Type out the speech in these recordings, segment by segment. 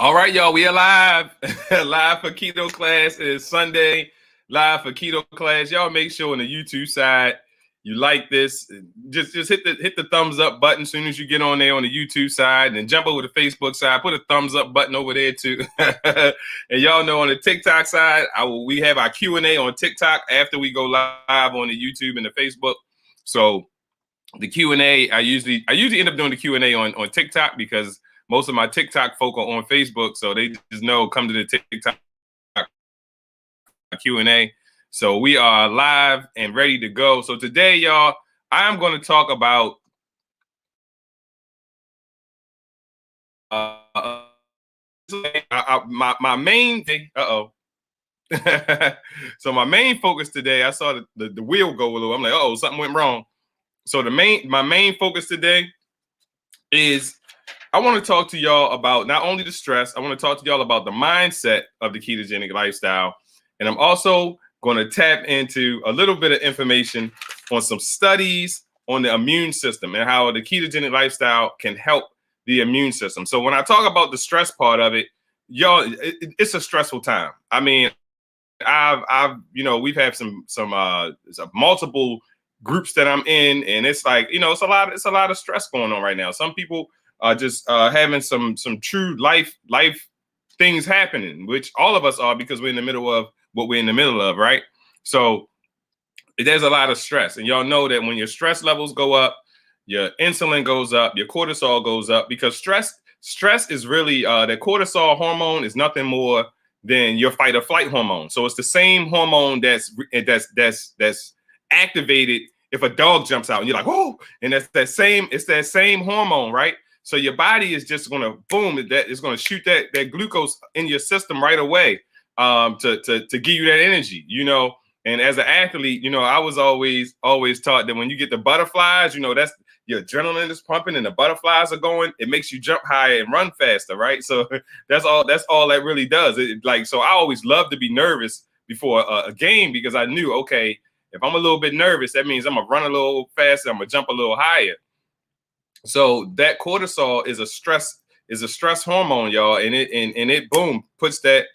All right, y'all, we are live. Live for Keto Class. It's Sunday. Live for Keto Class. Y'all make sure on the YouTube side you like this. Just hit the thumbs up button as soon as you get on there on the YouTube side, and jump over to the Facebook side. Put a thumbs up button over there too. And y'all know on the TikTok side, we have our Q&A on TikTok after we go live on the YouTube and the Facebook. So the Q&A, I usually end up doing the Q&A on TikTok because most of my TikTok folk are on Facebook, so they just know come to the TikTok Q&A. So we are live and ready to go. So today, y'all, I'm going to talk about my main thing. So my main focus today, I saw the wheel go a little. I'm like, oh, something went wrong. So my main focus today is I want to talk to y'all about not only the stress, I want to talk to y'all about the mindset of the ketogenic lifestyle. And I'm also going to tap into a little bit of information on some studies on the immune system and how the ketogenic lifestyle can help the immune system. So when I talk about the stress part of it, y'all, it's a stressful time. I mean, we've had some multiple groups that I'm in, and it's like, it's a lot of stress going on right now. Some people are just having some true life things happening, which all of us are because we're in the middle of what we're in the middle of, right? So there's a lot of stress, and y'all know that when your stress levels go up, your insulin goes up, your cortisol goes up, because stress is really the cortisol hormone is nothing more than your fight or flight hormone. So it's the same hormone that's activated if a dog jumps out and you're like, oh, and it's that same hormone, right? So your body is just going to boom, it's going to shoot that glucose in your system right away to give you that energy, And as an athlete, I was always taught that when you get the butterflies, that's your adrenaline is pumping and the butterflies are going, it makes you jump higher and run faster, right? So that's all that really does. So I always loved to be nervous before a game because I knew, okay, if I'm a little bit nervous, that means I'm gonna run a little faster, I'm gonna jump a little higher. So that cortisol is a stress hormone, y'all, and it boom puts that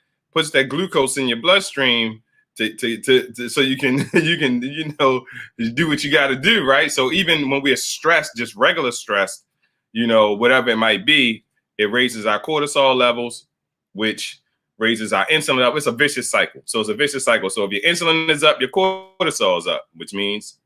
glucose in your bloodstream to so you can do what you got to do, right? So even when we're stressed, just regular stress, whatever it might be, it raises our cortisol levels, which raises our insulin up. It's a vicious cycle. So it's a vicious cycle. So if your insulin is up, your cortisol is up, which means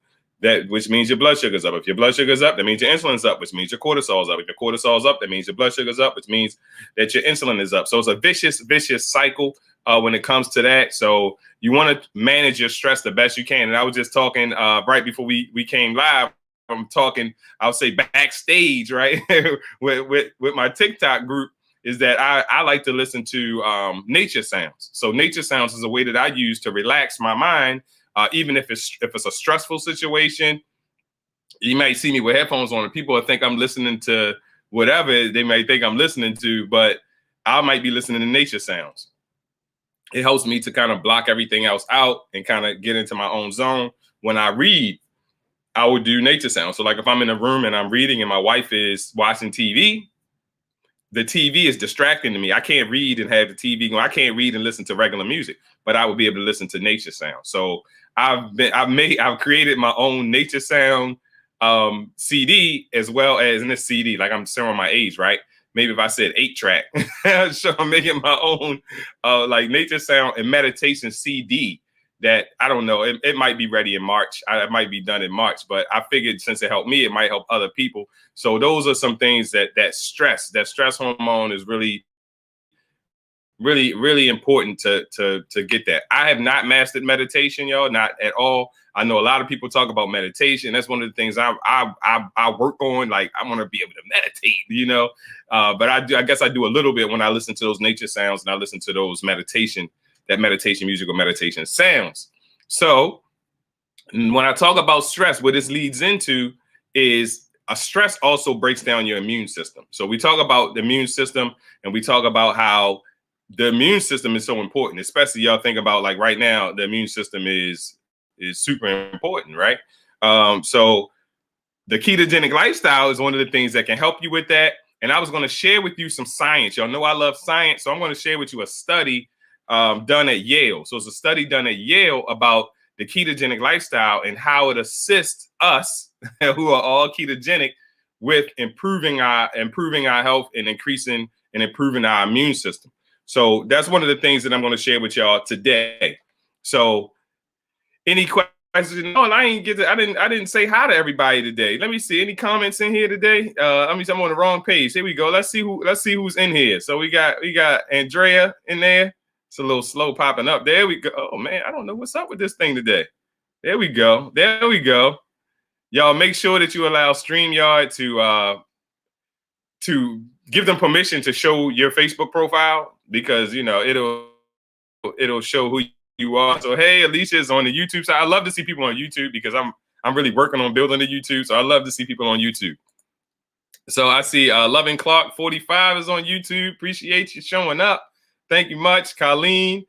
your blood sugar's up. If your blood sugar's up, that means your insulin's up, which means your cortisol's up. If your cortisol's up, that means your blood sugar's up, which means that your insulin is up. So it's a vicious cycle when it comes to that. So you want to manage your stress the best you can. And I was just talking right before we came live. I'm talking, I'll say backstage, right, with my TikTok group, is that I like to listen to nature sounds. So nature sounds is a way that I use to relax my mind. Even if it's a stressful situation, you might see me with headphones on and people will think I'm listening to whatever they might think I'm listening to, but I might be listening to nature sounds. It helps me to kind of block everything else out and kind of get into my own zone. When I read, I would do nature sounds. So like if I'm in a room and I'm reading and my wife is watching TV, the TV is distracting to me. I can't read and have the TV going. I can't read and listen to regular music, but I would be able to listen to nature sound. So I've created my own nature sound CD as well as in this CD. Like I'm showing my age, right? Maybe if I said 8-track, so I'm making my own like nature sound and meditation CD. That I don't know. It might be ready in March. It might be done in March, but I figured since it helped me, it might help other people. So those are some things that stress hormone is really important to get that. I have not mastered meditation, y'all, not at all. I know a lot of people talk about meditation. That's one of the things I work on. Like I want to be able to meditate, but I guess I do a little bit when I listen to those nature sounds and I listen to those meditation music or meditation sounds. So when I talk about stress, what this leads into is a stress also breaks down your immune system. So we talk about the immune system and we talk about how the immune system is so important, especially y'all think about like right now, the immune system is super important, right? So the ketogenic lifestyle is one of the things that can help you with that. And I was going to share with you some science. Y'all know I love science. So I'm going to share with you a study done at Yale. So it's a study done at Yale about the ketogenic lifestyle and how it assists us who are all ketogenic with improving our health and improving our immune system. So that's one of the things that I'm going to share with y'all today. So any questions? No, and I didn't say hi to everybody today. Let me see any comments in here today. I'm on the wrong page. Here we go. Let's see who's in here. So we got Andrea in there. It's a little slow popping up. There we go. Oh man, I don't know what's up with this thing today. There we go. Y'all make sure that you allow StreamYard to give them permission to show your Facebook profile, because it'll show who you are. So hey, Alicia's on the YouTube side. I love to see people on YouTube because I'm really working on building the YouTube. So I love to see people on YouTube. So I see Loving Clark 45 is on YouTube. Appreciate you showing up. Thank you much. Colleen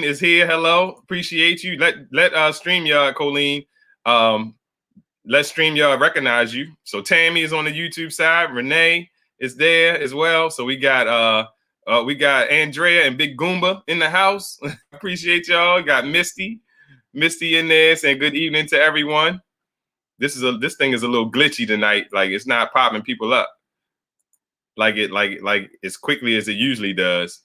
is here. Hello. Appreciate you. Let StreamYard, Colleen, let StreamYard recognize you. So Tammy is on the YouTube side. Renee is there as well. So we got Andrea and Big Goomba in the house. Appreciate y'all. Got Misty in there saying good evening to everyone. This thing is a little glitchy tonight. Like it's not popping people up like as quickly as it usually does.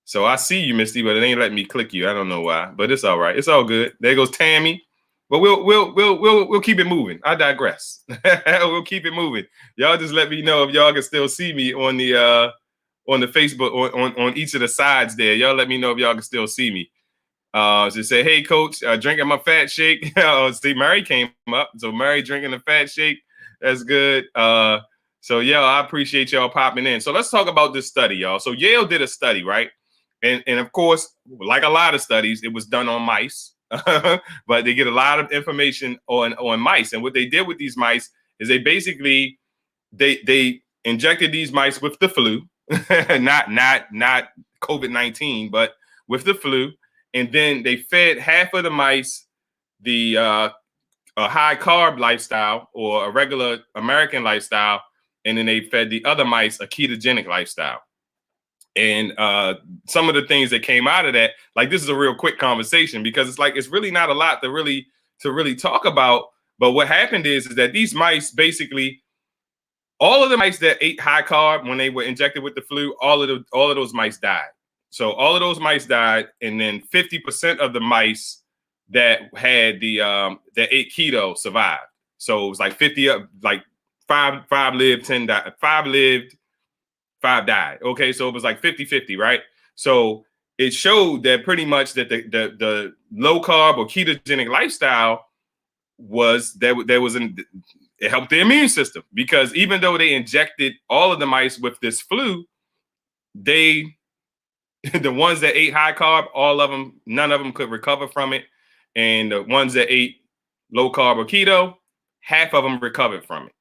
So I see you, Misty, but it ain't letting me click you. I don't know why, but it's all right. It's all good. There goes Tammy. But we'll keep it moving. I digress. We'll keep it moving. Y'all just let me know if y'all can still see me on the Facebook on each of the sides there. Y'all let me know if y'all can still see me. Just say, hey, coach, drinking my fat shake. See, Mary came up. So Mary drinking the fat shake. That's good. So yeah, I appreciate y'all popping in. So let's talk about this study, y'all. So Yale did a study, right? And of course, like a lot of studies, it was done on mice, but they get a lot of information on mice. And what they did with these mice is they basically they injected these mice with the flu, not COVID-19, but with the flu. And then they fed half of the mice a high carb lifestyle or a regular American lifestyle, and then they fed the other mice a ketogenic lifestyle. And some of the things that came out of that, like this is a real quick conversation because it's really not a lot to really talk about. But what happened is that these mice, basically, all of the mice that ate high carb when they were injected with the flu, all of those mice died. So all of those mice died, and then 50% of the mice that had that ate keto survived. So it was like 50 up, like five lived, 10 died, 5 lived, 5 died. Okay, so it was like 50-50, right? So it showed that pretty much that the low carb or ketogenic lifestyle it helped the immune system, because even though they injected all of the mice with this flu, the ones that ate high carb, none of them could recover from it. And the ones that ate low carb or keto, half of them recovered from it.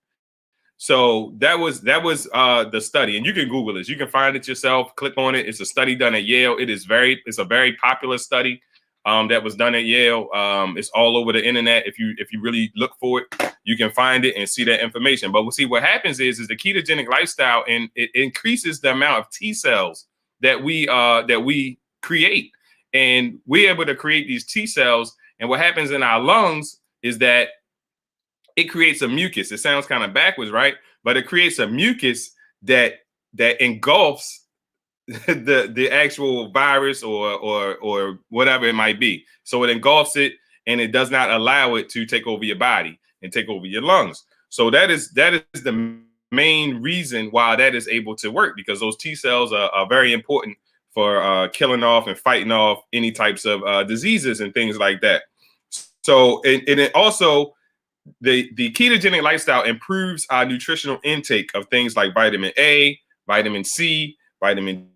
So that was the study, and you can Google this. You can find it yourself. Click on it. It's a study done at Yale. It's a very popular study that was done at Yale. It's all over the internet. If you really look for it, you can find it and see that information. But we'll see what happens is the ketogenic lifestyle, and it increases the amount of T cells that we create, and we're able to create these T cells. And what happens in our lungs is that it creates a mucus. It sounds kind of backwards, right? But it creates a mucus that engulfs the actual virus or whatever it might be. So it engulfs it, and it does not allow it to take over your body and take over your lungs. So that is the main reason why that is able to work, because those T cells are very important for killing off and fighting off any types of diseases and things like that. So and it also, the ketogenic lifestyle improves our nutritional intake of things like vitamin A, vitamin C, vitamin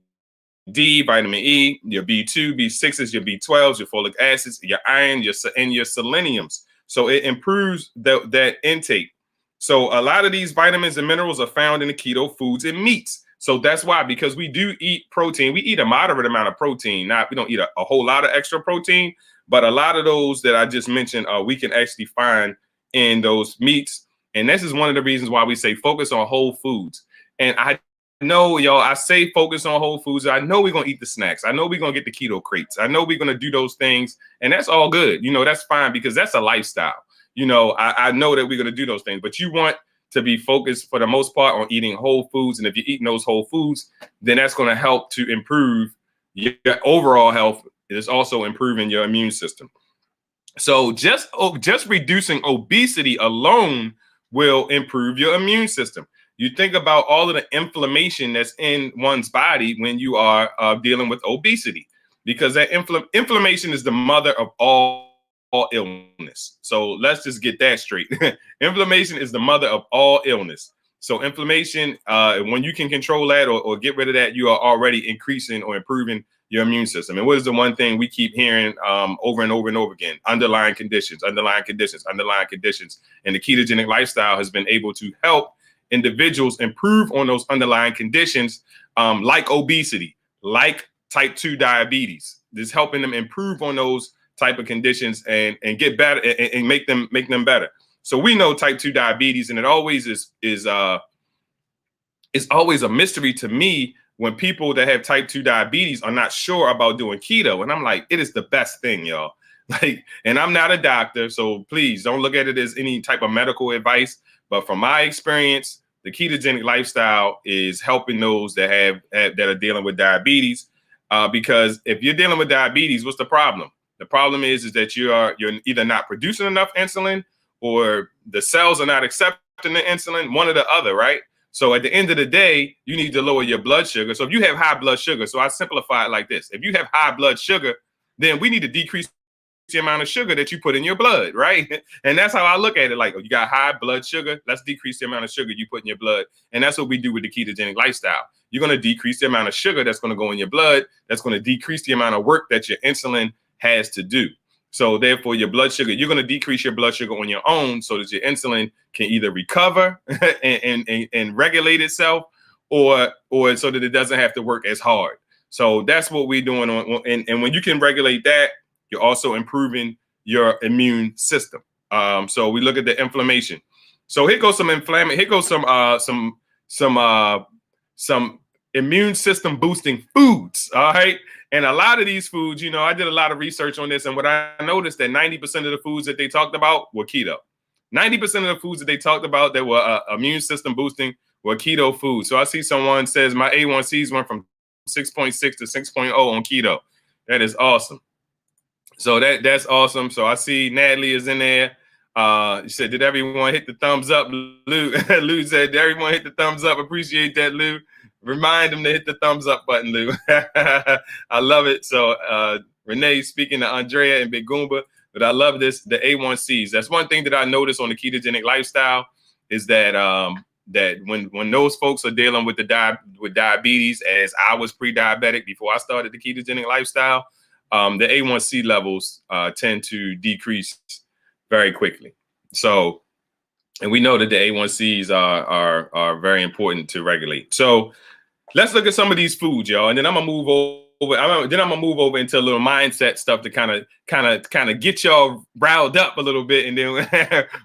D, vitamin E, your B2, B6s, your B12s, your folic acids, your iron, and your seleniums. So it improves that intake. So a lot of these vitamins and minerals are found in the keto foods and meats. So that's why, because we do eat protein, we eat a moderate amount of protein. We don't eat a whole lot of extra protein, but a lot of those that I just mentioned, we can actually find in those meats. And this is one of the reasons why we say focus on whole foods. And I know, y'all, I say focus on whole foods. I know we're going to eat the snacks. I know we're going to get the keto crates. I know we're going to do those things. And that's all good. That's fine because that's a lifestyle. I know that we're going to do those things, but you want to be focused for the most part on eating whole foods. And if you're eating those whole foods, then that's going to help to improve your overall health. It is also improving your immune system. So just reducing obesity alone will improve your immune system. You think about all of the inflammation that's in one's body when you are dealing with obesity, because that inflammation is the mother of all illness. So let's just get that straight. Inflammation is the mother of all illness. So inflammation, when you can control that or get rid of that, you are already increasing or improving your immune system. And what is the one thing we keep hearing over and over and over again? Underlying conditions, underlying conditions, underlying conditions. And the ketogenic lifestyle has been able to help individuals improve on those underlying conditions, like obesity, like type 2 diabetes. This helping them improve on those type of conditions and get better and make them better. So we know type 2 diabetes, and it always is always a mystery to me when people that have type 2 diabetes are not sure about doing keto. And I'm like, it is the best thing, y'all. And I'm not a doctor, so please don't look at it as any type of medical advice. But from my experience, the ketogenic lifestyle is helping those that are dealing with diabetes. Because if you're dealing with diabetes, what's the problem? The problem is that you're either not producing enough insulin, or the cells are not accepting the insulin, one or the other, right? So at the end of the day, you need to lower your blood sugar. So if you have high blood sugar, so I simplify it like this. If you have high blood sugar, then we need to decrease the amount of sugar that you put in your blood, right? And that's how I look at it. Like, you got high blood sugar, let's decrease the amount of sugar you put in your blood. And that's what we do with the ketogenic lifestyle. You're going to decrease the amount of sugar that's going to go in your blood. That's going to decrease the amount of work that your insulin has to do. So therefore, your blood sugar, you're going to decrease your blood sugar on your own so that your insulin can either recover and regulate itself, or so that it doesn't have to work as hard. So that's what we're doing and when you can regulate that, you're also improving your immune system. So we look at the inflammation. So here goes some inflammation. Here goes some immune system boosting foods. All right. And a lot of these foods, I did a lot of research on this, and what I noticed that 90% of the foods that they talked about were keto. 90% of the foods that they talked about that were immune system boosting were keto foods. So I see someone says my A1Cs went from 6.6 to 6.0 on keto. That is awesome. So that's awesome. So I see Natalie is in there. You said, did everyone hit the thumbs up? Lou said, did everyone hit the thumbs up? Appreciate that, Lou. Remind them to hit the thumbs up button, Lou. I love it. So Renee speaking to Andrea and Big Goomba, but I love this, the A1Cs. That's one thing that I noticed on the ketogenic lifestyle is that that when those folks are dealing with with diabetes, as I was pre-diabetic before I started the ketogenic lifestyle, the A1C levels tend to decrease very quickly. So, and we know that the A1Cs are very important to regulate. So let's look at some of these foods, y'all, and then I'm gonna move over. Then I'm gonna move over into a little mindset stuff to kind of get y'all riled up a little bit, and then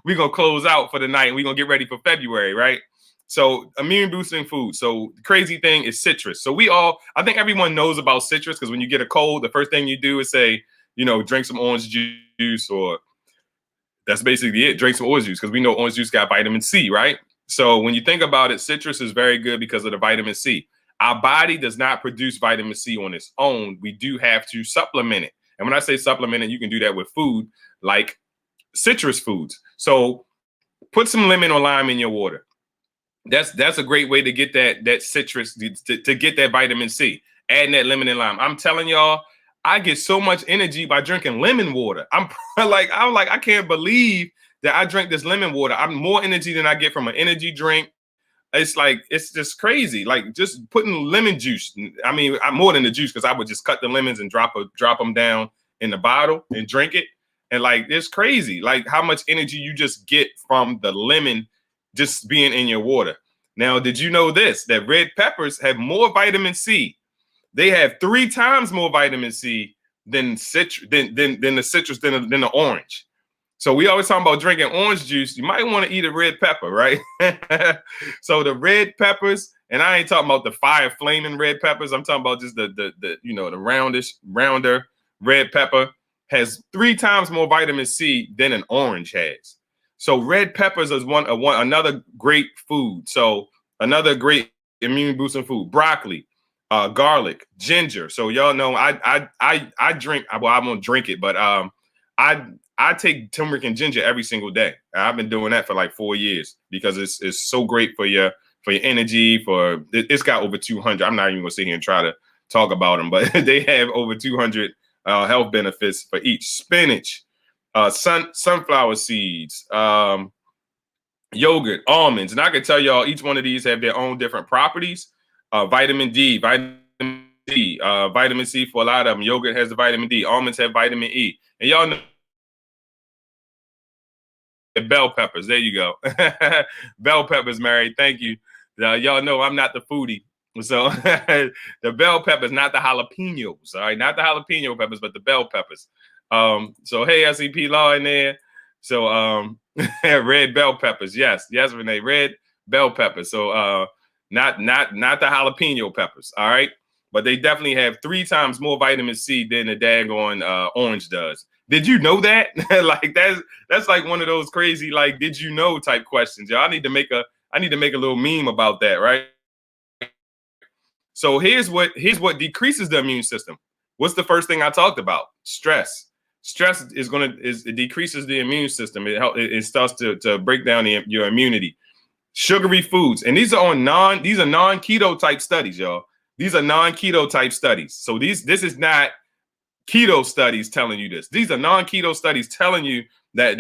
we're gonna close out for the night, and we're gonna get ready for February, right? So immune boosting food. So the crazy thing is citrus. So I think everyone knows about citrus, because when you get a cold, the first thing you do is say, drink some orange juice, or that's basically it. Drink some orange juice, because we know orange juice got vitamin C, right? So when you think about it, citrus is very good because of the vitamin C. Our body does not produce vitamin C on its own. We do have to supplement it. And when I say supplement it, you can do that with food like citrus foods. So put some lemon or lime in your water. That's a great way to get that citrus, to get that vitamin C. Adding that lemon and lime. I'm telling y'all, I get so much energy by drinking lemon water. I'm like, I can't believe that I drink this lemon water. I'm more energy than I get from an energy drink. It's just crazy. Like, just putting lemon juice. I mean, I'm more than the juice, because I would just cut the lemons and drop them down in the bottle and drink it. And like, it's crazy, like how much energy you just get from the lemon just being in your water. Now, did you know this? That red peppers have more vitamin C. They have 3 times more vitamin C than the citrus, than the orange. So we always talking about drinking orange juice. You might want to eat a red pepper, right? So the red peppers, and I ain't talking about the fire flaming red peppers. I'm talking about just the the rounder red pepper has 3 times more vitamin C than an orange has. So red peppers is another great food. So another great immune boosting food. Broccoli, garlic, ginger. So y'all know I drink. Well, I won't drink it, but I I take turmeric and ginger every single day. I've been doing that for like 4 years because it's so great for your energy. It's got over 200. I'm not even gonna sit here and try to talk about them, but they have over 200 health benefits for each. Spinach, sunflower seeds, yogurt, almonds, and I can tell y'all each one of these have their own different properties. Vitamin D, vitamin C for a lot of them. Yogurt has the vitamin D. Almonds have vitamin E, and y'all know the bell peppers. There you go. Bell peppers, Mary. Thank you. Y'all know I'm not the foodie. So the bell peppers, not the jalapenos. All right, not the jalapeno peppers, but the bell peppers. So hey, SEP Law in there. So red bell peppers. Yes, Renee. Red bell peppers. So not the jalapeno peppers. All right. But they definitely have 3 times more vitamin C than the daggone orange does. Did you know that? Like that's like one of those crazy like did you know type questions. Y'all need to make a little meme about that, right? So here's what decreases the immune system. What's the first thing I talked about? Stress. Stress it decreases the immune system. It starts to break down your immunity. Sugary foods, and these are non-keto type studies, y'all. These are non-keto type studies. So this is not keto studies telling you this. These are non-keto studies telling you that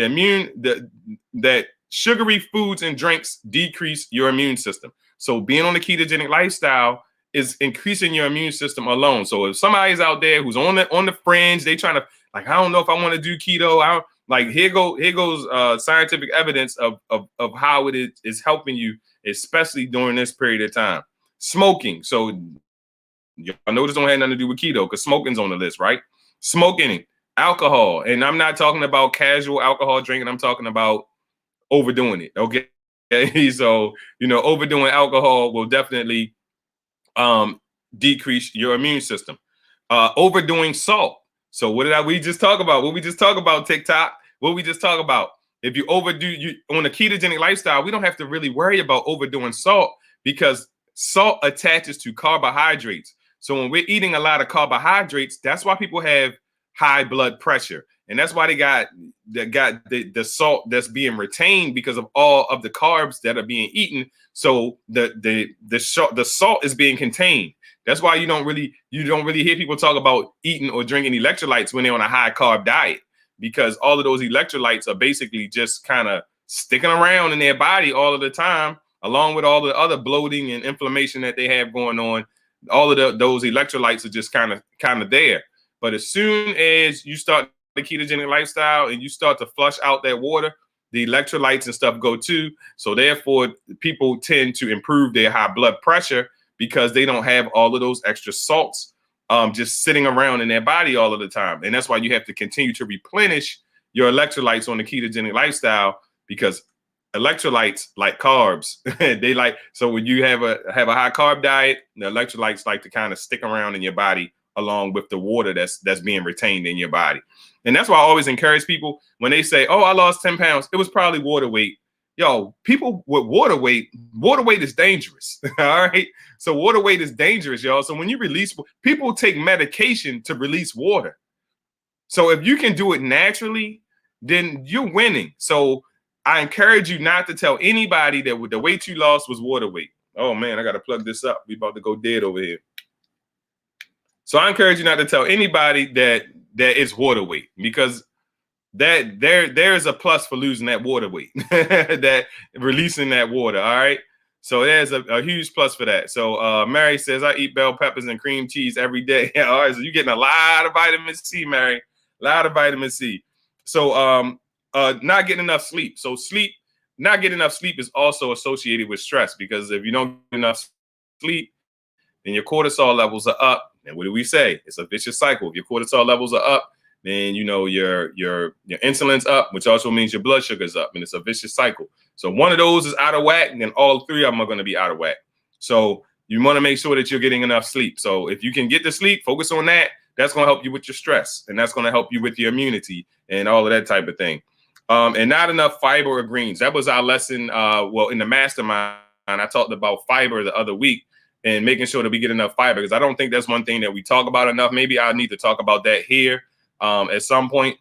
that sugary foods and drinks decrease your immune system. So being on the ketogenic lifestyle is increasing your immune system alone. So if somebody's out there who's on the fringe, they trying to like, I don't know if I want to do keto. Here goes scientific evidence of how it is helping you, especially during this period of time. Smoking. So y'all know this don't have nothing to do with keto because smoking's on the list, right? Smoking, alcohol, and I'm not talking about casual alcohol drinking. I'm talking about overdoing it. Okay, so overdoing alcohol will definitely decrease your immune system. Overdoing salt. So we just talk about? What we just talk about, TikTok? What we just talk about? If you overdo on a ketogenic lifestyle, we don't have to really worry about overdoing salt because salt attaches to carbohydrates. So when we're eating a lot of carbohydrates, that's why people have high blood pressure. And that's why they got the salt that's being retained because of all of the carbs that are being eaten. So the salt is being contained. That's why you don't really hear people talk about eating or drinking electrolytes when they're on a high carb diet, because all of those electrolytes are basically just kind of sticking around in their body all of the time, along with all the other bloating and inflammation that they have going on. All of those electrolytes are just kind of there. But as soon as you start the ketogenic lifestyle and you start to flush out that water, the electrolytes and stuff go too. So therefore, people tend to improve their high blood pressure because they don't have all of those extra salts just sitting around in their body all of the time. And that's why you have to continue to replenish your electrolytes on the ketogenic lifestyle, because electrolytes like carbs. So when you have a high carb diet, the electrolytes like to kind of stick around in your body along with the water that's being retained in your body. And that's why I always encourage people when they say, oh, I lost 10 pounds. It was probably water weight. Yo, people with water weight is dangerous. All right. So water weight is dangerous, y'all. So when you release, people take medication to release water. So if you can do it naturally, then you're winning. So I encourage you not to tell anybody that the weight you lost was water weight. Oh man, I got to plug this up. We about to go dead over here. So I encourage you not to tell anybody that it's water weight, because that there's a plus for losing that water weight, that releasing that water. All right. So there's a huge plus for that. So Mary says, I eat bell peppers and cream cheese every day. All right. So you're getting a lot of vitamin C, Mary, a lot of vitamin C. So not getting enough sleep. So not getting enough sleep is also associated with stress, because if you don't get enough sleep, then your cortisol levels are up. And what do we say? It's a vicious cycle. If your cortisol levels are up, then your insulin's up, which also means your blood sugar's up, and it's a vicious cycle. So one of those is out of whack, and then all three of them are going to be out of whack. So you want to make sure that you're getting enough sleep. So if you can get the sleep, focus on that. That's going to help you with your stress, and that's going to help you with your immunity and all of that type of thing. And not enough fiber or greens. That was our lesson. Well, in the mastermind, I talked about fiber the other week and making sure that we get enough fiber, because I don't think that's one thing that we talk about enough. Maybe I need to talk about that here at some point.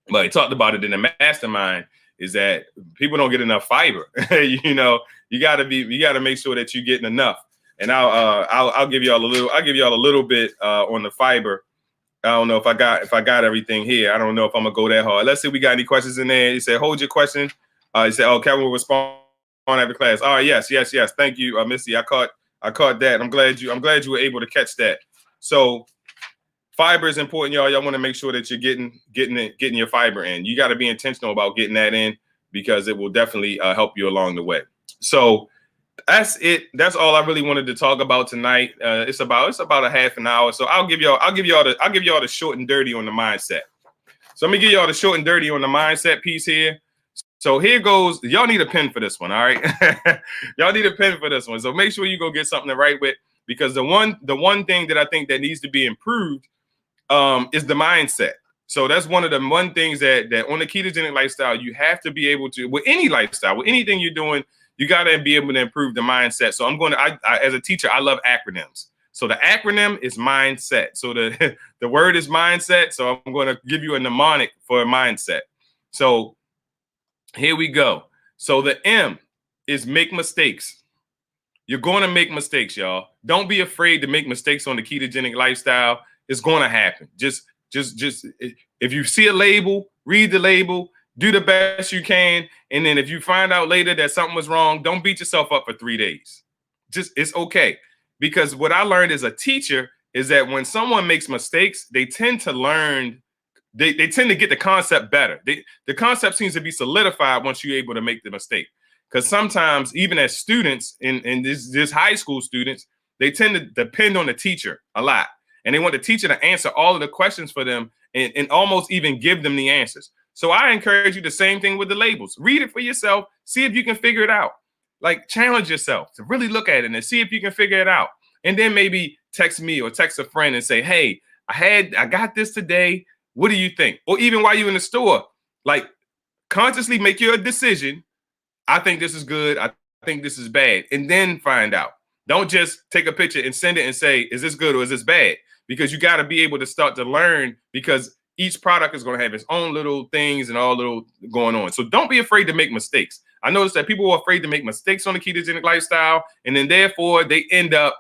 But I talked about it in the mastermind, is that people don't get enough fiber. You got to make sure that you're getting enough. And I'll give y'all a little bit on the fiber. I don't know if I got everything here. I don't know if I'm gonna go that hard. Let's see if we got any questions in there. He said, hold your question. He said, oh, Kevin will respond after class. All right, yes. Thank you, Missy. I caught that. I'm glad you were able to catch that. So fiber is important, y'all. Y'all want to make sure that you're getting your fiber in. You got to be intentional about getting that in, because it will definitely help you along the way. So that's it. That's all I really wanted to talk about tonight. It's about a half an hour. So I'll give y'all the short and dirty on the mindset. So let me give y'all the short and dirty on the mindset piece here. So here goes. Y'all need a pen for this one. All right. Y'all need a pen for this one. So make sure you go get something to write with, because the one thing that I think that needs to be improved is the mindset. So that's one of the things that on the ketogenic lifestyle, you have to be able to, with any lifestyle, with anything you're doing, you got to be able to improve the mindset. So I as a teacher, I love acronyms. So the acronym is mindset. So the word is mindset. So I'm going to give you a mnemonic for a mindset. So here we go. So the M is make mistakes. You're going to make mistakes, y'all. Don't be afraid to make mistakes on the ketogenic lifestyle. It's going to happen. Just if you see a label, read the label. Do the best you can. And then if you find out later that something was wrong, don't beat yourself up for 3 days. It's okay. Because what I learned as a teacher is that when someone makes mistakes, they tend to learn, they tend to get the concept better. The concept seems to be solidified once you're able to make the mistake. Because sometimes, even as students, and this high school students, they tend to depend on the teacher a lot. And they want the teacher to answer all of the questions for them and almost even give them the answers. So I encourage you the same thing with the labels. Read it for yourself. See if you can figure it out. Like, challenge yourself to really look at it and see if you can figure it out. And then maybe text me or text a friend and say, hey, I got this today. What do you think? Or even while you're in the store, like, consciously make your decision. I think this is good. I think this is bad. And then find out. Don't just take a picture and send it and say, is this good or is this bad? Because you got to be able to start to learn, because each product is going to have its own little things and all little going on. So don't be afraid to make mistakes. I noticed that people are afraid to make mistakes on the ketogenic lifestyle, and then therefore they end up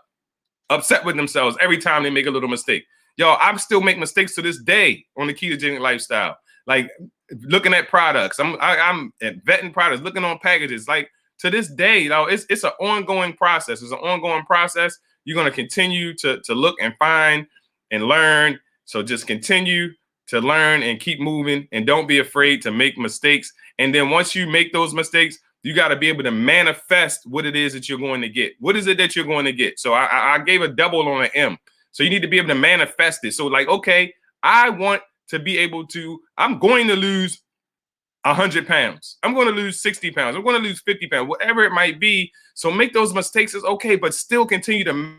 upset with themselves every time they make a little mistake. Y'all, I still make mistakes to this day on the ketogenic lifestyle. Like, looking at products, I'm at vetting products, looking on packages. Like, to this day, it's an ongoing process. It's an ongoing process. You're going to continue to look and find and learn. So just continue to learn and keep moving, and don't be afraid to make mistakes. And then once you make those mistakes, you got to be able to manifest what it is that you're going to get. What is it that you're going to get? So I gave a double on an M. So you need to be able to manifest it. So, like, okay, I'm going to lose 100 pounds. I'm going to lose 60 pounds. I'm going to lose 50 pounds, whatever it might be. So make those mistakes is okay, but still continue to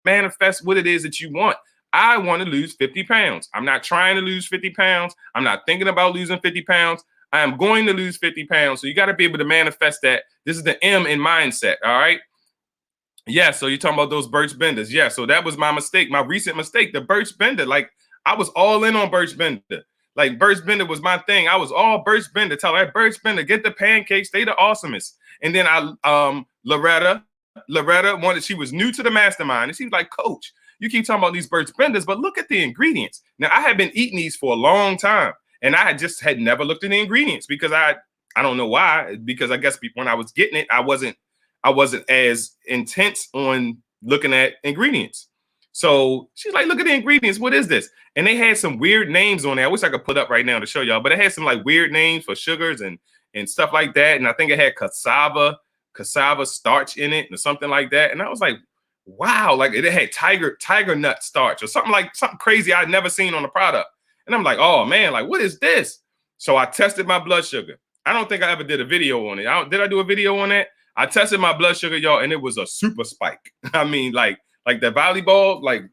manifest what it is that you want. I want to lose 50 pounds. I'm not trying to lose 50 pounds. I'm not thinking about losing 50 pounds. I am going to lose 50 pounds. So you got to be able to manifest that. This is the M in mindset. All right. Yeah. So you're talking about those Birch Benders. Yeah. So that was my mistake. My recent mistake, the Birch Bender. Like, I was all in on Birch Bender. Like, Birch Bender was my thing. I was all Birch Bender. Tell her, Birch Bender, get the pancakes. They the awesomest. And then Loretta wanted, she was new to the mastermind. And she was like, Coach, you keep talking about these Birch Benders, but look at the ingredients. Now, I had been eating these for a long time, and I had never looked at the ingredients, because I don't know why, because I guess when I was getting it, I wasn't as intense on looking at ingredients. So she's like, look at the ingredients. What is this? And they had some weird names on there. I wish I could put up right now to show y'all, but it had some like weird names for sugars and stuff like that. And I think it had cassava starch in it or something like that. And I was like, wow, like it had tiger nut starch or something crazy I'd never seen on the product. And I'm like, oh man, like, what is this? So I tested my blood sugar. I don't think I ever did a video on it. Did I do a video on that? I tested my blood sugar, y'all, and it was a super spike. I mean, like the volleyball, like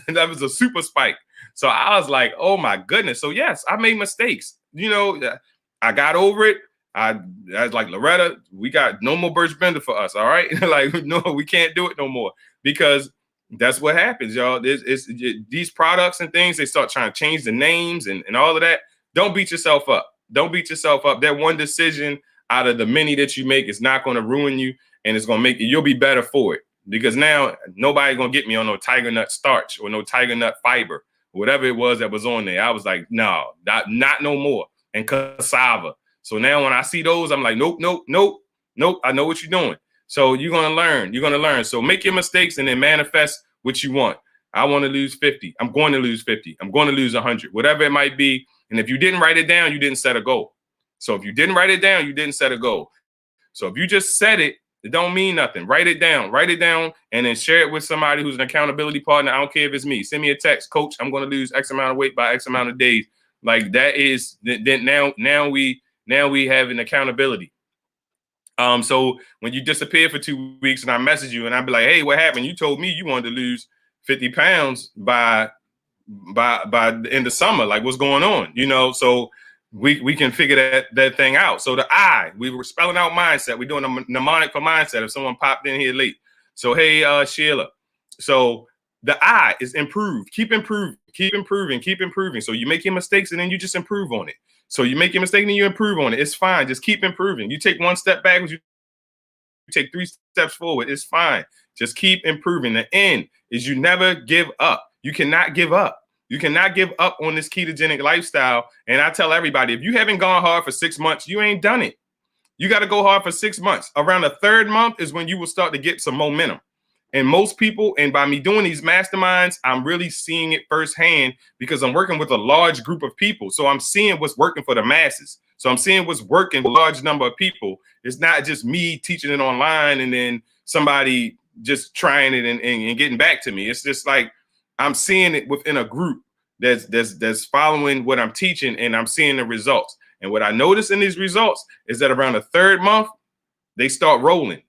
that was a super spike. So I was like, oh my goodness. So yes, I made mistakes. You know, I got over it. I was like, Loretta, we got no more Birch Bender for us. All right. Like, no, we can't do it no more, because that's what happens, y'all. It's these products and things, they start trying to change the names and all of that. Don't beat yourself up. Don't beat yourself up. That one decision out of the many that you make is not going to ruin you, and it's going to make you, you'll be better for it. Because now nobody's going to get me on no tiger nut starch or no tiger nut fiber, whatever it was that was on there. I was like, no, not no more. And cassava. So now when I see those, I'm like, nope. I know what you're doing. So you're going to learn. You're going to learn. So make your mistakes and then manifest what you want. I want to lose 50. I'm going to lose 50. I'm going to lose 100, whatever it might be. And if you didn't write it down, you didn't set a goal. So if you didn't write it down, you didn't set a goal. So if you just said it, it don't mean nothing. Write it down, and then share it with somebody who's an accountability partner. I don't care if it's me. Send me a text, coach, I'm going to lose X amount of weight by X amount of days. Like that is then now we have an accountability. So when you disappear for 2 weeks and I message you and I'd be like, hey, what happened? You told me you wanted to lose 50 pounds by the end of summer. Like, what's going on? You know, so we can figure that thing out. So the I, we were spelling out mindset. We're doing a mnemonic for mindset if someone popped in here late. So, hey, Sheila. So the I is improve. Keep improving. So you make your mistakes and then you just improve on it. So you make your mistake and then you improve on it. It's fine. Just keep improving. You take one step backwards, you take 3 steps forward. It's fine. Just keep improving. The end is you never give up. You cannot give up. You cannot give up on this ketogenic lifestyle. And I tell everybody, if you haven't gone hard for 6 months, you ain't done it. You got to go hard for 6 months. Around the 3rd month is when you will start to get some momentum. And most people, and by me doing these masterminds, I'm really seeing it firsthand because I'm working with a large group of people. So I'm seeing what's working for the masses. So I'm seeing what's working for a large number of people. It's not just me teaching it online and then somebody just trying it and getting back to me. It's just like I'm seeing it within a group that's following what I'm teaching, and I'm seeing the results. And what I notice in these results is that around the 3rd month, they start rolling.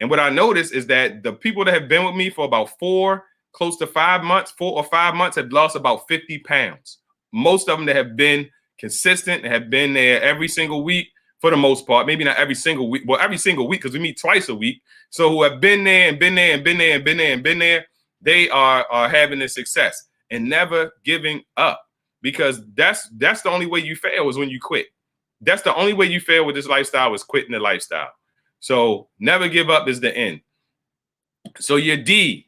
And what I notice is that the people that have been with me for about 4 or 5 months have lost about 50 pounds. Most of them that have been consistent and have been there every single week for the most part, maybe not every single week. Well, every single week, because we meet twice a week. So who have been there and been there and been there and been there and been there, they are having the success and never giving up, because that's the only way you fail is when you quit. That's the only way you fail with this lifestyle is quitting the lifestyle. So never give up is the end. So your D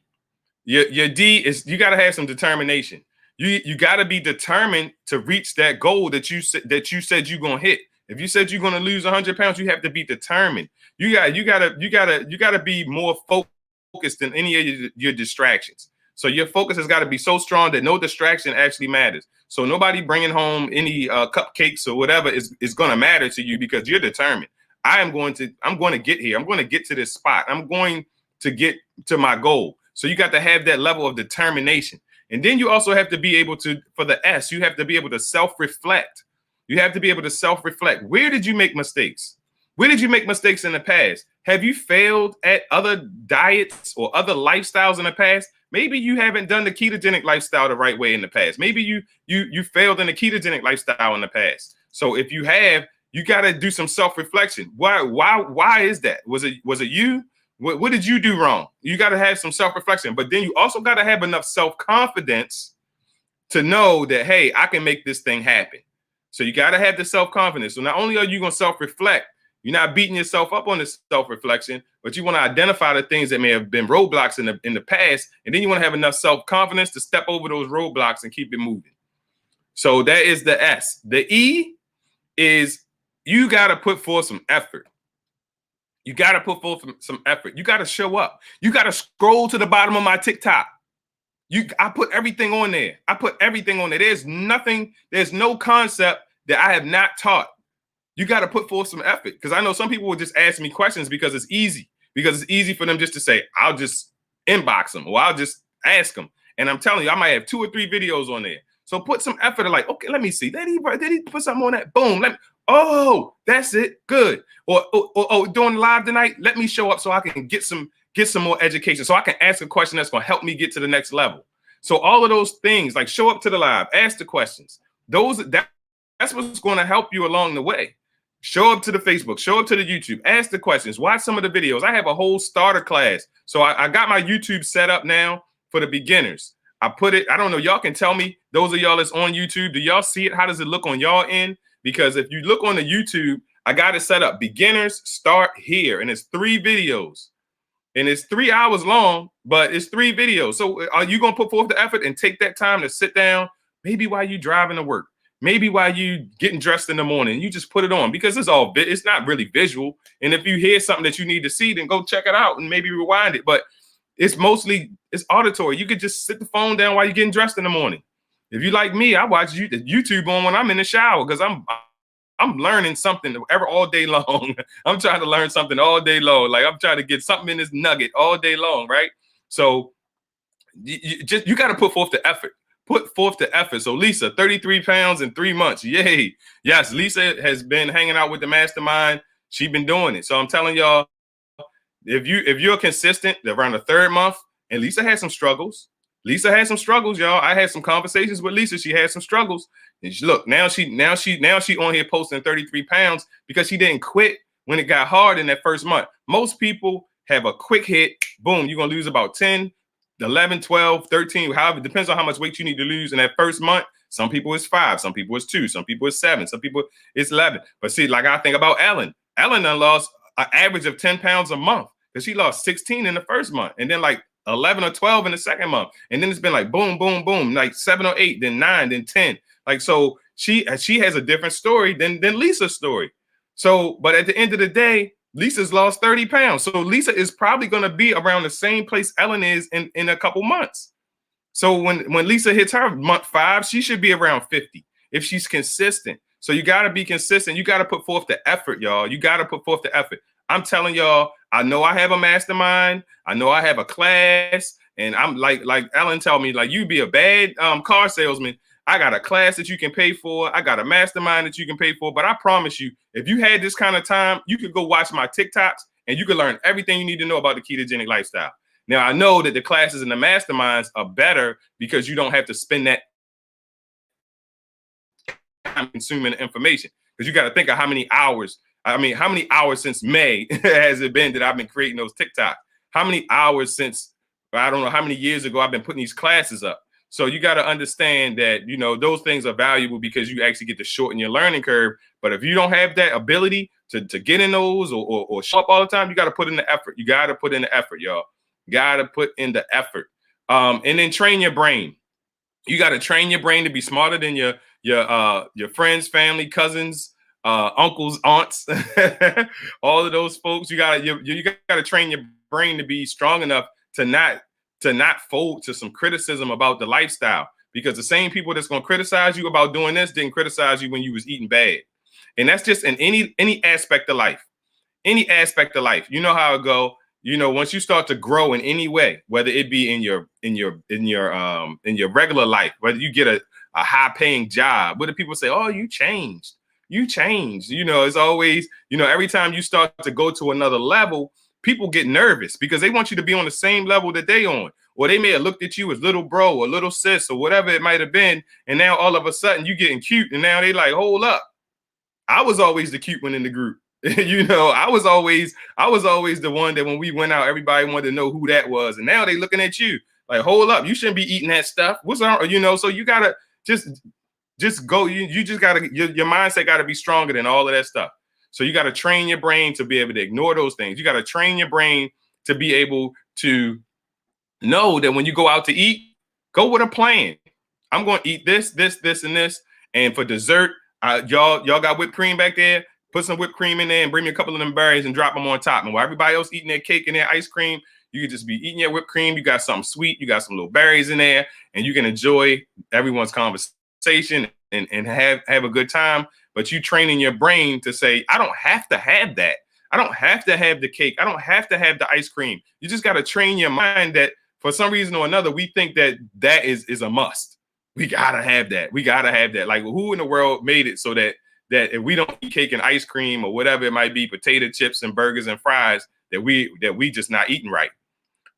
is you got to have some determination. You got to be determined to reach that goal that you said you're going to hit. If you said you're going to lose 100 pounds, you have to be determined. You got to be more focused than any of your distractions. So your focus has got to be so strong that no distraction actually matters. So nobody bringing home any cupcakes or whatever is going to matter to you because you're determined. I'm going to get here. I'm going to get to this spot. I'm going to get to my goal. So you got to have that level of determination. And then you also have to be able to, for the S, you have to be able to self-reflect. You have to be able to self-reflect. Where did you make mistakes? Where did you make mistakes in the past? Have you failed at other diets or other lifestyles in the past? Maybe you haven't done the ketogenic lifestyle the right way in the past. Maybe you failed in the ketogenic lifestyle in the past. So if you have, you got to do some self-reflection. Why is that? Was it you? What did you do wrong? You got to have some self-reflection, but then you also got to have enough self-confidence to know that, hey, I can make this thing happen. So you got to have the self-confidence. So not only are you going to self-reflect, you're not beating yourself up on this self-reflection, but you want to identify the things that may have been roadblocks in the past. And then you want to have enough self-confidence to step over those roadblocks and keep it moving. So that is the S. The E is you got to put forth some effort. You got to put forth some effort. You got to show up. You got to scroll to the bottom of my TikTok. I put everything on there. There's no concept that I have not taught. You got to put forth some effort, because I know some people will just ask me questions because it's easy for them just to say, I'll just inbox them or I'll just ask them. And I'm telling you, I might have 2 or 3 videos on there. So put some effort to like, okay, let me see. Did he put something on that? Boom. Oh, that's it. Good. Or doing live tonight, let me show up so I can get some more education. So I can ask a question that's going to help me get to the next level. So all of those things, like show up to the live, ask the questions. That's what's going to help you along the way. Show up to the Facebook, show up to the YouTube, ask the questions, watch some of the videos. I have a whole starter class. So I got my YouTube set up now for the beginners. I put it, I don't know, y'all can tell me, those of y'all that's on YouTube, do y'all see it? How does it look on y'all end? Because if you look on the YouTube, I got it set up. Beginners start here. And it's 3 videos. And it's 3 hours long, but it's 3 videos. So are you going to put forth the effort and take that time to sit down, maybe while you driving to work? Maybe while you getting dressed in the morning, you just put it on because it's not really visual. And if you hear something that you need to see, then go check it out and maybe rewind it. But it's auditory. You could just sit the phone down while you're getting dressed in the morning. If you like me, I watch YouTube on when I'm in the shower because I'm learning something all day long. I'm trying to learn something all day long. Like I'm trying to get something in this nugget all day long, right? So you got to put forth the effort. Put forth the effort. So Lisa, 33 pounds in 3 months. Yay. Yes, Lisa has been hanging out with the mastermind. She's been doing it. So I'm telling y'all, if you're consistent around the 3rd month, and Lisa had some struggles. Y'all. I had some conversations with Lisa. She had some struggles. And look, now she on here posting 33 pounds because she didn't quit when it got hard in that first month. Most people have a quick hit. Boom, you're going to lose about 10, 11, 12, 13, however, it depends on how much weight you need to lose in that first month. Some people it's 5, some people it's 2, some people it's 7, some people it's 11. But see, like I think about Ellen. Ellen done lost an average of 10 pounds a month because she lost 16 in the first month and then like 11 or 12 in the second month. And then it's been like boom, boom, boom, like 7 or 8, then 9, then 10. Like, so she has a different story than Lisa's story. So, but at the end of the day, Lisa's lost 30 pounds. So Lisa is probably going to be around the same place Ellen is in a couple months. So when Lisa hits her month 5, she should be around 50 if she's consistent. So you got to be consistent. You got to put forth the effort, y'all. You got to put forth the effort. I'm telling y'all, I know I have a mastermind. I know I have a class. And I'm like Ellen told me, like, you be a bad car salesman. I got a class that you can pay for. I got a mastermind that you can pay for. But I promise you, if you had this kind of time, you could go watch my TikToks and you could learn everything you need to know about the ketogenic lifestyle. Now, I know that the classes and the masterminds are better because you don't have to spend that time consuming the information. Because you got to think of how many hours since May has it been that I've been creating those TikToks? How many hours since, I don't know how many years ago I've been putting these classes up? So you got to understand that, those things are valuable because you actually get to shorten your learning curve. But if you don't have that ability to get in those or show up all the time, you got to put in the effort. You got to put in the effort, y'all. Got to put in the effort. And then train your brain. You got to train your brain to be smarter than your friends, family, cousins, uncles, aunts, all of those folks. You got to train your brain to be strong enough to not fold to some criticism about the lifestyle, because the same people that's going to criticize you about doing this didn't criticize you when you was eating bad. And that's just in any aspect of life. Any aspect of life. You know how it go. Once you start to grow in any way, whether it be in your regular life, whether you get a high paying job, what do people say? Oh, you changed. It's always, every time you start to go to another level, people get nervous because they want you to be on the same level that they on, or they may have looked at you as little bro or little sis or whatever it might have been. And now all of a sudden you getting cute. And now they like, hold up. I was always the cute one in the group. I was always the one that when we went out, everybody wanted to know who that was. And now they looking at you like, hold up, you shouldn't be eating that stuff. What's wrong? So you gotta just go. You just gotta, your mindset gotta be stronger than all of that stuff. So you gotta train your brain to be able to ignore those things. You gotta train your brain to be able to know that when you go out to eat, go with a plan. I'm going to eat this, and this. And for dessert, y'all got whipped cream back there. Put some whipped cream in there and bring me a couple of them berries and drop them on top. And while everybody else eating their cake and their ice cream, you can just be eating your whipped cream. You got something sweet. You got some little berries in there, and you can enjoy everyone's conversation and have a good time. But you training your brain to say, I don't have to have that. I don't have to have the cake. I don't have to have the ice cream. You just got to train your mind that for some reason or another, we think that is a must. We gotta have that. We gotta have that. Like, who in the world made it so that if we don't eat cake and ice cream or whatever it might be, potato chips and burgers and fries, that we just not eating right?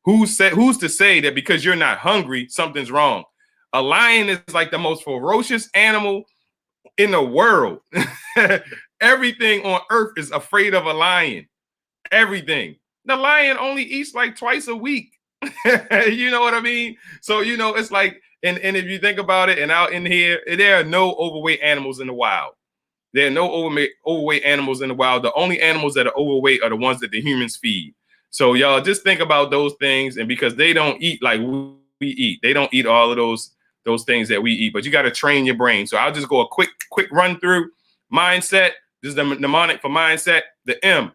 Who's to say that because you're not hungry, something's wrong? A lion is like the most ferocious animal in the world. Everything on earth is afraid of a lion. Everything. The lion only eats like twice a week. You know what I mean? So, it's like, and if you think about it, and out in here, there are no overweight animals in the wild. There are no overweight animals in the wild. The only animals that are overweight are the ones that the humans feed. So y'all just think about those things, and because they don't eat like we eat, they don't eat all of those things that we eat. But you got to train your brain. So I'll just go a quick run through mindset. This is the mnemonic for mindset. The M,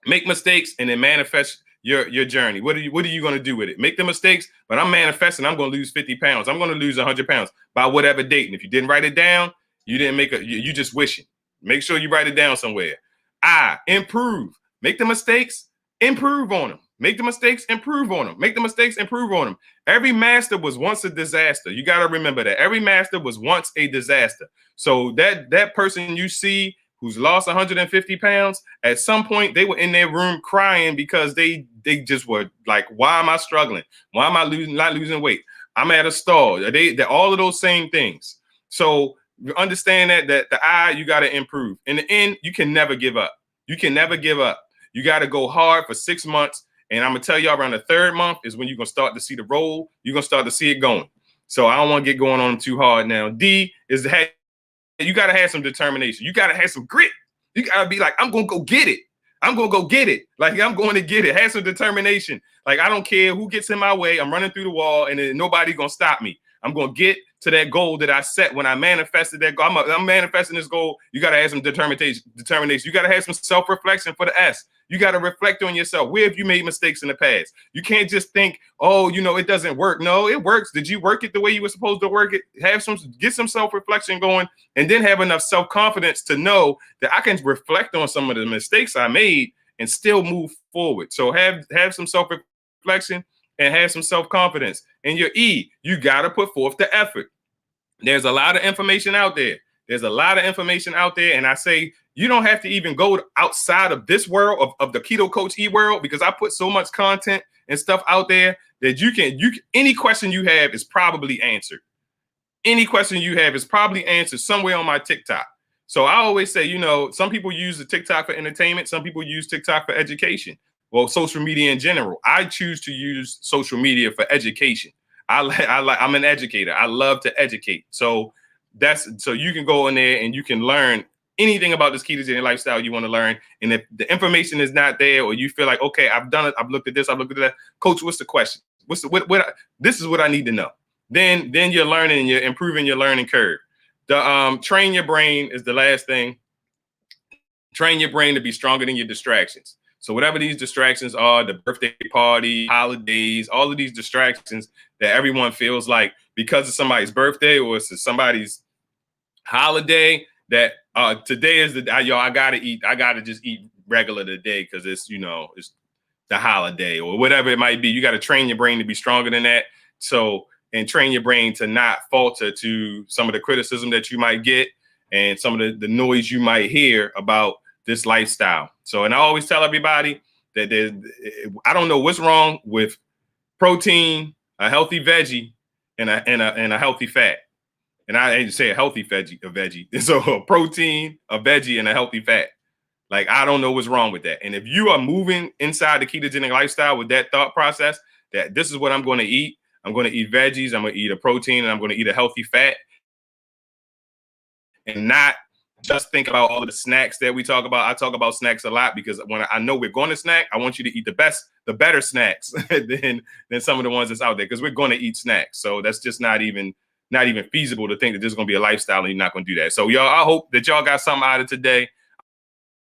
make mistakes and then manifest your journey. What are you going to do with it? Make the mistakes, but I'm manifesting. I'm going to lose 50 pounds. I'm going to lose 100 pounds by whatever date. And if you didn't write it down, you didn't make you just wishing. Make sure you write it down somewhere. I, improve. Make the mistakes, improve on them. Make the mistakes, improve on them. Make the mistakes, improve on them. Every master was once a disaster. You got to remember that. Every master was once a disaster. So that person you see who's lost 150 pounds, at some point they were in their room crying because they just were like, why am I struggling? Why am I not losing weight? I'm at a stall. They're all of those same things. So you understand that the I, you got to improve. In the end, you can never give up. You can never give up. You got to go hard for 6 months. And I'm going to tell y'all, around the 3rd month is when you're going to start to see the roll. You're going to start to see it going. So I don't want to get going on them too hard now. D is you got to have some determination. You got to have some grit. You got to be like, I'm going to go get it. I'm going to go get it. Like, I'm going to get it. Have some determination. Like, I don't care who gets in my way. I'm running through the wall and then nobody's going to stop me. I'm going to get to that goal that I set when I manifested that goal. I'm manifesting this goal. You got to have some determination. You got to have some self-reflection for the S. You got to reflect on yourself. Where have you made mistakes in the past? You can't just think, oh, it doesn't work. No, it works. Did you work it the way you were supposed to work it? Get some self-reflection going, and then have enough self-confidence to know that I can reflect on some of the mistakes I made and still move forward. So have some self-reflection and have some self-confidence. And your E, you got to put forth the effort. There's a lot of information out there. And I say, you don't have to even go outside of this world of the Keto Coach E world, because I put so much content and stuff out there that you can any question you have is probably answered. Any question you have is probably answered somewhere on my TikTok. So I always say, some people use the TikTok for entertainment. Some people use TikTok for education. Well, social media in general. I choose to use social media for education. I'm an educator. I love to educate. So you can go in there and you can learn anything about this ketogenic lifestyle you want to learn. And if the information is not there, or you feel like, okay, I've done it, I've looked at this, I've looked at that, Coach, what's the question? This is what I need to know. Then you're learning, you're improving your learning curve. The train your brain is the last thing. Train your brain to be stronger than your distractions. So whatever these distractions are, the birthday party, holidays, all of these distractions that everyone feels like because of somebody's birthday or it's somebody's holiday, that today is the day, I gotta eat. I gotta just eat regular today because it's the holiday or whatever it might be. You got to train your brain to be stronger than that. So, and train your brain to not falter to some of the criticism that you might get and some of the noise you might hear about this lifestyle. So, and I always tell everybody that I don't know what's wrong with protein, a healthy veggie, and a healthy fat. And I ain't say a healthy veggie. So a protein, a veggie, and a healthy fat. Like, I don't know what's wrong with that. And if you are moving inside the ketogenic lifestyle with that thought process, that this is what I'm going to eat. I'm going to eat veggies. I'm going to eat a protein, and I'm going to eat a healthy fat. And not just think about all of the snacks that we talk about. I talk about snacks a lot because when I know we're going to snack, I want you to eat the better snacks than some of the ones that's out there, because we're going to eat snacks. So that's just not even feasible to think that this is going to be a lifestyle and you're not going to do that. So y'all, I hope that y'all got something out of today.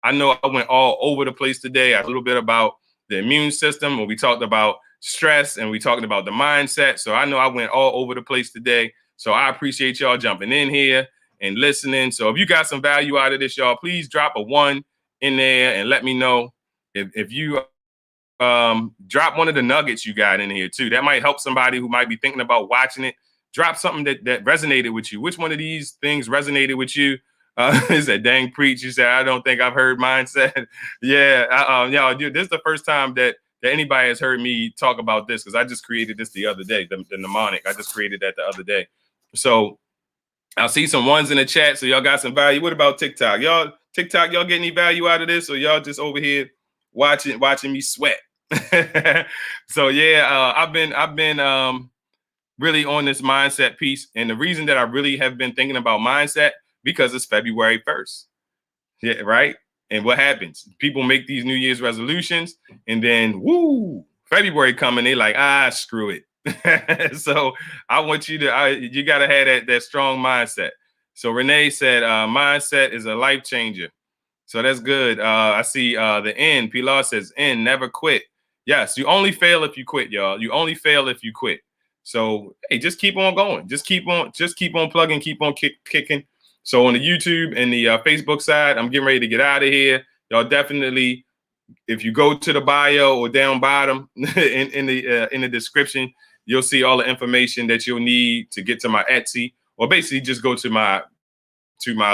I know I went all over the place today. A little bit about the immune system, when we talked about stress and we talked about the mindset. So I know I went all over the place today. So I appreciate y'all jumping in here and listening. So if you got some value out of this, y'all, please drop a 1 in there and let me know. If you drop one of the nuggets you got in here too, that might help somebody who might be thinking about watching it. drop something that resonated with you. Which one of these things resonated with you? He said, dang preach. You said, I don't think I've heard mindset. Yeah, y'all, dude, this is the first time that anybody has heard me talk about this, because I just created this the other day, the mnemonic. I just created that the other day. So I'll see some ones in the chat. So y'all got some value. What about TikTok? Y'all get any value out of this? Or y'all just over here watching me sweat? So yeah, I've been really on this mindset piece. And the reason that I really have been thinking about mindset, because it's February 1st. Yeah, right. And what happens? People make these New Year's resolutions, and then February coming, they like, screw it. So I want you you got to have that strong mindset. So Renee said, mindset is a life changer. So that's good. I see the N. Pilar says, N, never quit. Yes, you only fail if you quit, y'all. You only fail if you quit. So hey, just keep on going. Just keep on plugging, keep on kicking. So on the YouTube and the Facebook side, I'm getting ready to get out of here. Y'all definitely, if you go to the bio or down bottom in the description, you'll see all the information that you'll need to get to my Etsy, or basically just go to my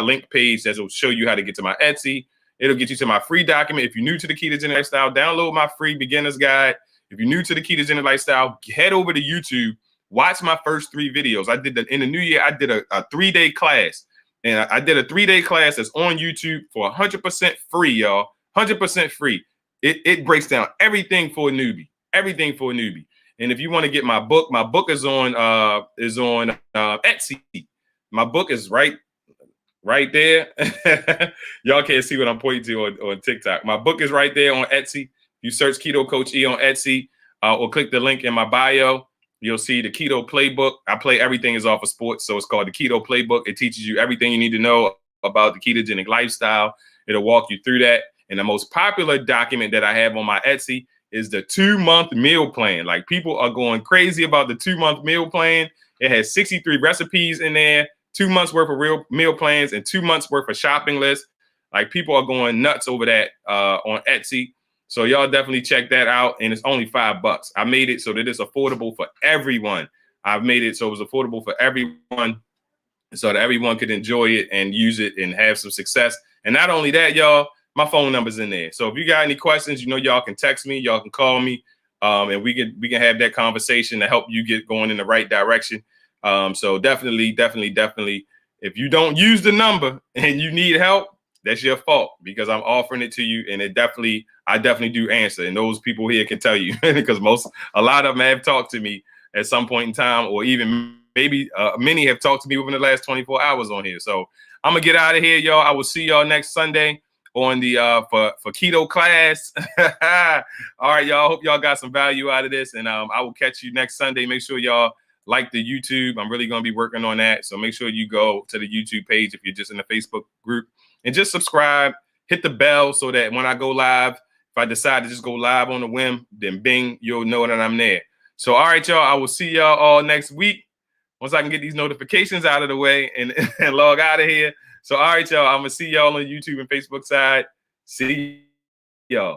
link page that will show you how to get to my Etsy. It'll get you to my free document. If you're new to the ketogenic lifestyle, download my free beginner's guide. If you're new to the ketogenic lifestyle, head over to YouTube, watch my first 3 videos. I did in the new year, I did a 3-day class. And I did a 3-day class that's on YouTube for 100% free, y'all. 100% free. It breaks down everything for a newbie. Everything for a newbie. And if you want to get my book is on Etsy. My book is right there. Y'all can't see what I'm pointing to on TikTok. My book is right there on Etsy. You search Keto Coach E on Etsy, or click the link in my bio. You'll see the Keto Playbook. I play everything is off of sports, so it's called the Keto Playbook. It teaches you everything you need to know about the ketogenic lifestyle. It'll walk you through that. And the most popular document that I have on my Etsy is the 2-month meal plan. Like, people are going crazy about the 2-month meal plan. It has 63 recipes in there, 2 months worth of real meal plans, and 2 months worth of shopping lists. Like, people are going nuts over that on Etsy. So y'all definitely check that out. And it's only $5. I made it so that it's affordable for everyone. I've made it so it was affordable for everyone, so that everyone could enjoy it and use it and have some success. And not only that, y'all, my phone number's in there. So if you got any questions, y'all can text me, y'all can call me, and we can have that conversation to help you get going in the right direction. So definitely, if you don't use the number and you need help, that's your fault, because I'm offering it to you, and I definitely do answer. And those people here can tell you, because a lot of them have talked to me at some point in time, or even maybe many have talked to me within the last 24 hours on here. So I'm gonna get out of here, y'all. I will see y'all next Sunday on the for Keto Class. All right, y'all. Hope y'all got some value out of this, and I will catch you next Sunday. Make sure y'all like the YouTube. I'm really gonna be working on that, so make sure you go to the YouTube page if you're just in the Facebook group, and just subscribe, hit the bell, so that when I go live, if I decide to just go live on a whim, then bing, you'll know that I'm there. So all right, y'all. I will see y'all all next week once I can get these notifications out of the way and log out of here. So all right, y'all. I'm gonna see y'all on YouTube and Facebook side. See y'all.